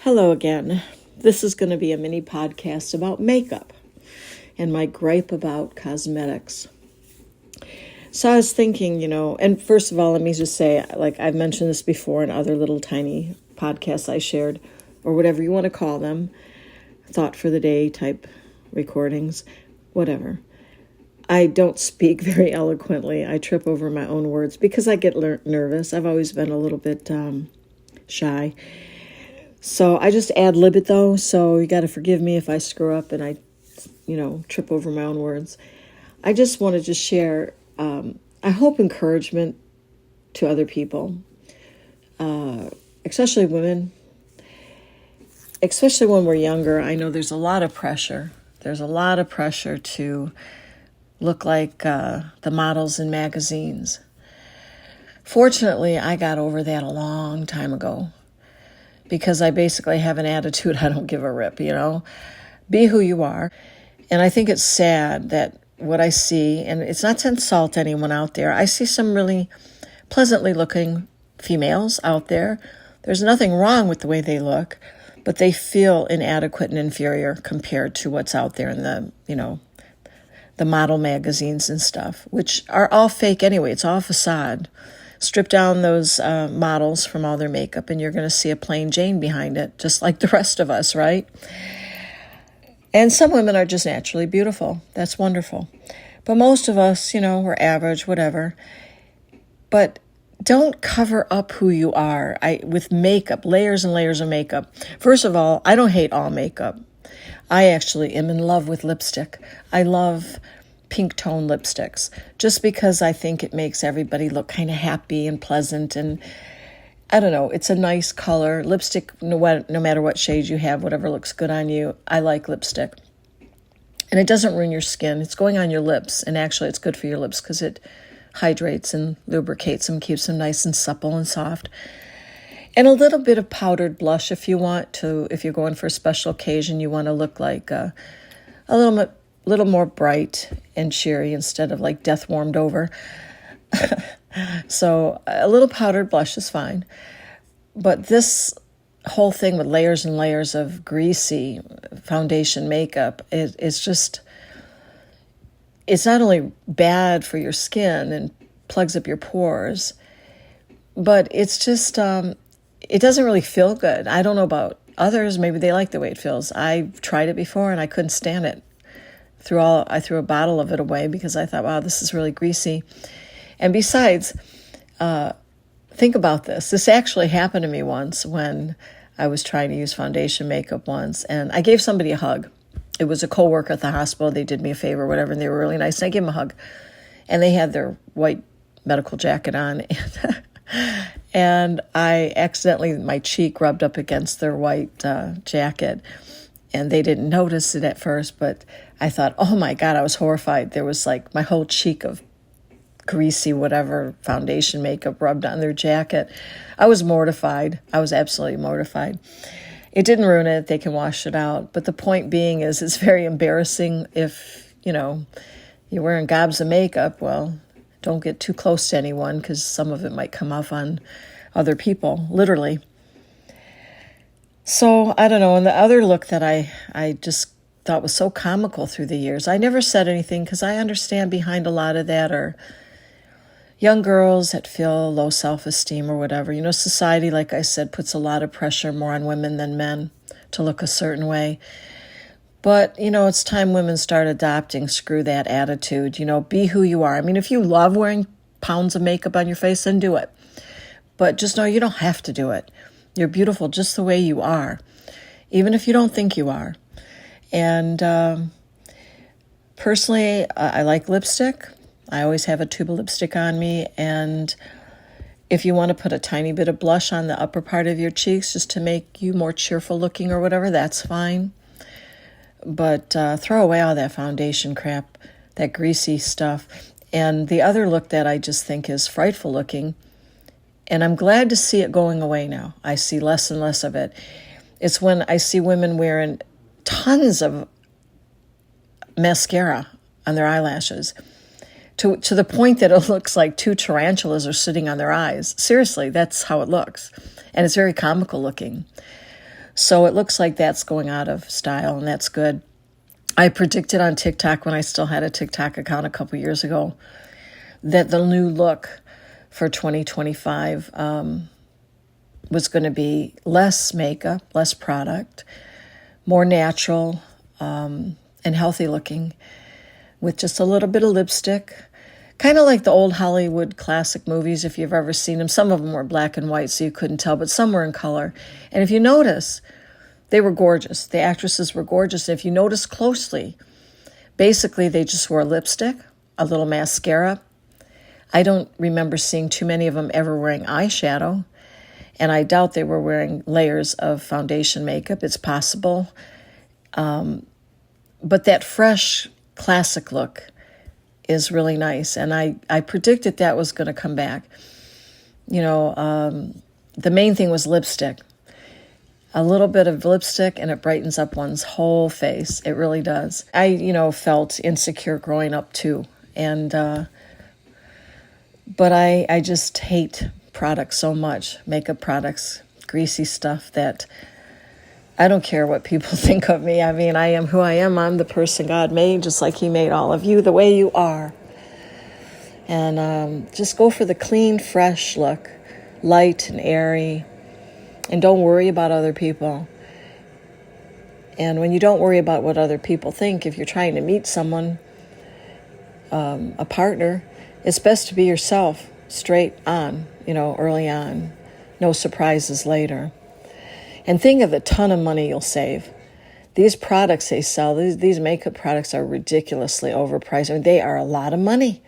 Hello again. This is going to be a mini podcast about makeup and my gripe about cosmetics. So I was thinking, and first of all, let me just say, like I've mentioned this before in other little tiny podcasts I shared, or whatever you want to call them, thought for the day type recordings, whatever. I don't speak very eloquently. I trip over my own words because I get nervous. I've always been a little bit shy. So I just ad-lib it though, so you got to forgive me if I screw up and I, trip over my own words. I just wanted to share, I hope, encouragement to other people, especially women, especially when we're younger. I know there's a lot of pressure. There's a lot of pressure to look like the models in magazines. Fortunately, I got over that a long time ago because I basically have an attitude, I don't give a rip, Be who you are. And I think it's sad that what I see, and it's not to insult anyone out there, I see some really pleasantly looking females out there. There's nothing wrong with the way they look, but they feel inadequate and inferior compared to what's out there in the model magazines and stuff, which are all fake anyway. It's all facade. Strip down those models from all their makeup and you're going to see a plain Jane behind it, just like the rest of us, right? And some women are just naturally beautiful. That's wonderful. But most of us, we're average, whatever. But don't cover up who you are with makeup, layers and layers of makeup. First of all, I don't hate all makeup. I actually am in love with lipstick. I love pink tone lipsticks just because I think it makes everybody look kind of happy and pleasant. And I don't know, it's a nice color. Lipstick, no matter what shade you have, whatever looks good on you, I like lipstick. And it doesn't ruin your skin. It's going on your lips. And actually, it's good for your lips because it hydrates and lubricates them, keeps them nice and supple and soft. And a little bit of powdered blush if you want to. If you're going for a special occasion, you want to look like a little more bright and cheery instead of like death warmed over. So a little powdered blush is fine. But this whole thing with layers and layers of greasy foundation makeup, it's not only bad for your skin and plugs up your pores, but it's just, it doesn't really feel good. I don't know about others. Maybe they like the way it feels. I've tried it before and I couldn't stand it. I threw a bottle of it away because I thought, wow, this is really greasy. And besides, think about this. This actually happened to me once when I was trying to use foundation makeup once, and I gave somebody a hug. It was a coworker at the hospital. They did me a favor or whatever, and they were really nice. And I gave them a hug, and they had their white medical jacket on, and I accidentally, my cheek rubbed up against their white jacket, and they didn't notice it at first, but I thought, oh my God, I was horrified. There was like my whole cheek of greasy whatever foundation makeup rubbed on their jacket. I was mortified. I was absolutely mortified. It didn't ruin it. They can wash it out. But the point being is it's very embarrassing if, you're wearing gobs of makeup. Well, don't get too close to anyone because some of it might come off on other people, literally. So, I don't know. And the other look that I just thought was so comical through the years, I never said anything because I understand behind a lot of that are young girls that feel low self-esteem or whatever. Society, like I said, puts a lot of pressure more on women than men to look a certain way. But, it's time women start adopting screw that attitude. Be who you are. I mean, if you love wearing pounds of makeup on your face, then do it. But just know you don't have to do it. You're beautiful just the way you are, even if you don't think you are. And personally, I like lipstick. I always have a tube of lipstick on me. And if you want to put a tiny bit of blush on the upper part of your cheeks just to make you more cheerful looking or whatever, that's fine. But throw away all that foundation crap, that greasy stuff. And the other look that I just think is frightful looking, and I'm glad to see it going away now. I see less and less of it. It's when I see women wearing tons of mascara on their eyelashes to the point that it looks like two tarantulas are sitting on their eyes. Seriously, that's how it looks. And it's very comical looking. So it looks like that's going out of style, and that's good. I predicted on TikTok, when I still had a TikTok account a couple years ago, that the new look for 2025 was going to be less makeup, less product, more natural and healthy looking, with just a little bit of lipstick. Kind of like the old Hollywood classic movies, if you've ever seen them. Some of them were black and white, so you couldn't tell, but some were in color. And if you notice, they were gorgeous. The actresses were gorgeous. And if you notice closely, basically they just wore lipstick, a little mascara. I don't remember seeing too many of them ever wearing eyeshadow, and I doubt they were wearing layers of foundation makeup. It's possible. But that fresh, classic look is really nice, and I predicted that was going to come back. The main thing was lipstick. A little bit of lipstick, and it brightens up one's whole face. It really does. I, felt insecure growing up, too, and but I just hate products so much, makeup products, greasy stuff, that I don't care what people think of me. I mean, I am who I am. I'm the person God made, just like He made all of you, the way you are. And just go for the clean, fresh look, light and airy, and don't worry about other people. And when you don't worry about what other people think, if you're trying to meet someone, a partner, it's best to be yourself, straight on, early on. No surprises later. And think of the ton of money you'll save. These products they sell, these makeup products are ridiculously overpriced. I mean, they are a lot of money.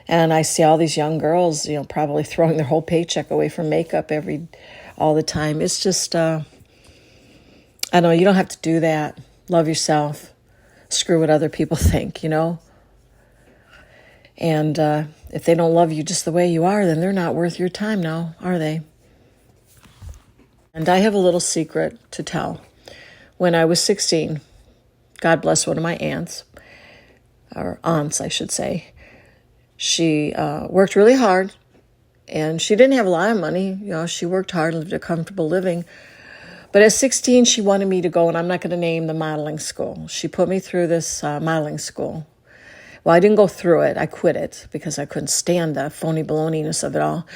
And I see all these young girls, probably throwing their whole paycheck away for makeup all the time. It's just, I don't know, you don't have to do that. Love yourself. Screw what other people think, And if they don't love you just the way you are, then they're not worth your time now, are they? And I have a little secret to tell. When I was 16, God bless one of my aunts, or aunts, I should say, she worked really hard, and she didn't have a lot of money. She worked hard, lived a comfortable living. But at 16, she wanted me to go, and I'm not going to name the modeling school. She put me through this modeling school. Well, I didn't go through it. I quit it because I couldn't stand the phony baloney-ness of it all.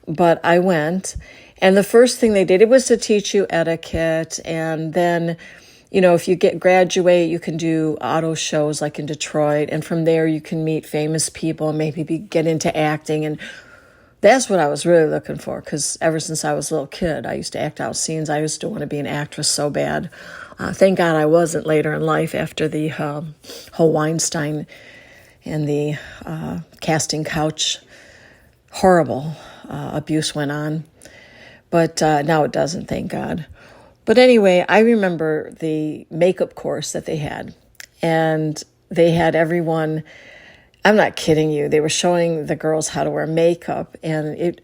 But I went, and the first thing they did, it was to teach you etiquette, and then, if you graduate, you can do auto shows like in Detroit, and from there you can meet famous people and maybe get into acting, and that's what I was really looking for, because ever since I was a little kid, I used to act out scenes. I used to want to be an actress so bad. Thank God I wasn't later in life after the whole Weinstein and the casting couch horrible abuse went on. But now it doesn't, thank God. But anyway, I remember the makeup course that they had. And they had everyone, I'm not kidding you, they were showing the girls how to wear makeup. And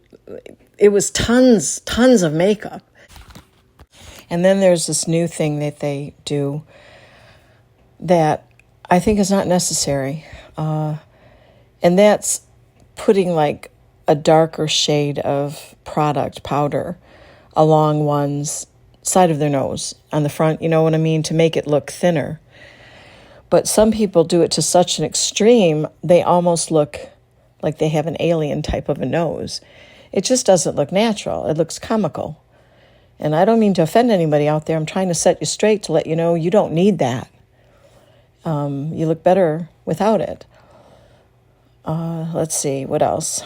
it was tons of makeup. And then there's this new thing that they do that I think is not necessary. And that's putting like a darker shade of product powder along one's side of their nose on the front, you know what I mean, to make it look thinner. But some people do it to such an extreme, they almost look like they have an alien type of a nose. It just doesn't look natural. It looks comical. And I don't mean to offend anybody out there. I'm trying to set you straight to let you know you don't need that. You look better without it. Let's see, what else?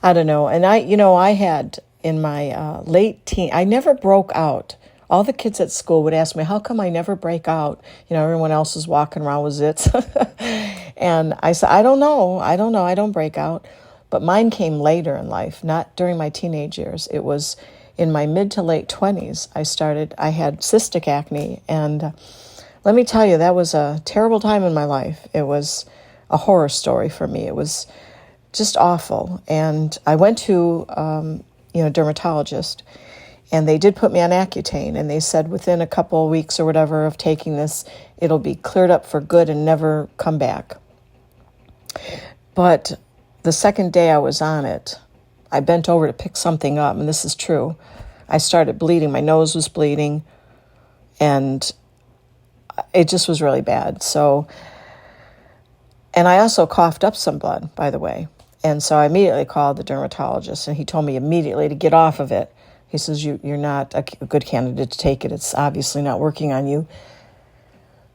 I don't know. And I had in my late teen, I never broke out. All the kids at school would ask me, how come I never break out? Everyone else is walking around with zits. And I said, I don't know. I don't break out. But mine came later in life, not during my teenage years. It was in my mid to late 20s. I had cystic acne. And let me tell you, that was a terrible time in my life. It was a horror story for me. It was just awful. And I went to, a dermatologist, and they did put me on Accutane, and they said within a couple of weeks or whatever of taking this, it'll be cleared up for good and never come back. But the second day I was on it, I bent over to pick something up, and this is true. I started bleeding. My nose was bleeding, and it just was really bad. So, and I also coughed up some blood, by the way. And so I immediately called the dermatologist, and he told me immediately to get off of it. He says, you're not a good candidate to take it. It's obviously not working on you.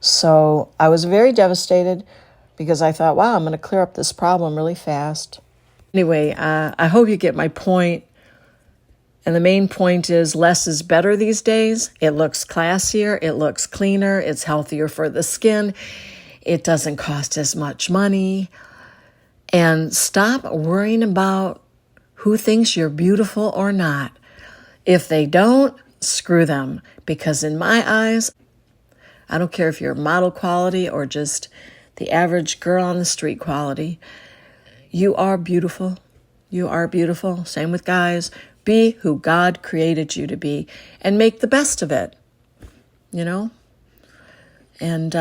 So I was very devastated because I thought, wow, I'm going to clear up this problem really fast. Anyway, I hope you get my point. And the main point is less is better these days. It looks classier. It looks cleaner. It's healthier for the skin. It doesn't cost as much money. And stop worrying about who thinks you're beautiful or not. If they don't, screw them. Because in my eyes, I don't care if you're model quality or just the average girl on the street quality, you are beautiful. You are beautiful. Same with guys. Be who God created you to be and make the best of it, you know? And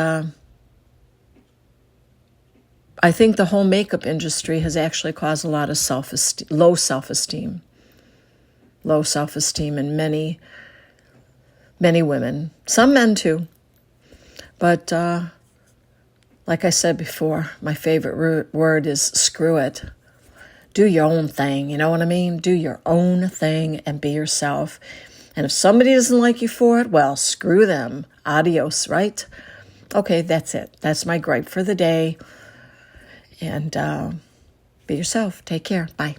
I think the whole makeup industry has actually caused a lot of low self-esteem in many, many women, some men too. But like I said before, my favorite word is screw it. Do your own thing, you know what I mean? Do your own thing and be yourself. And if somebody doesn't like you for it, well, screw them. Adios, right? Okay, that's it. That's my gripe for the day. And be yourself. Take care. Bye.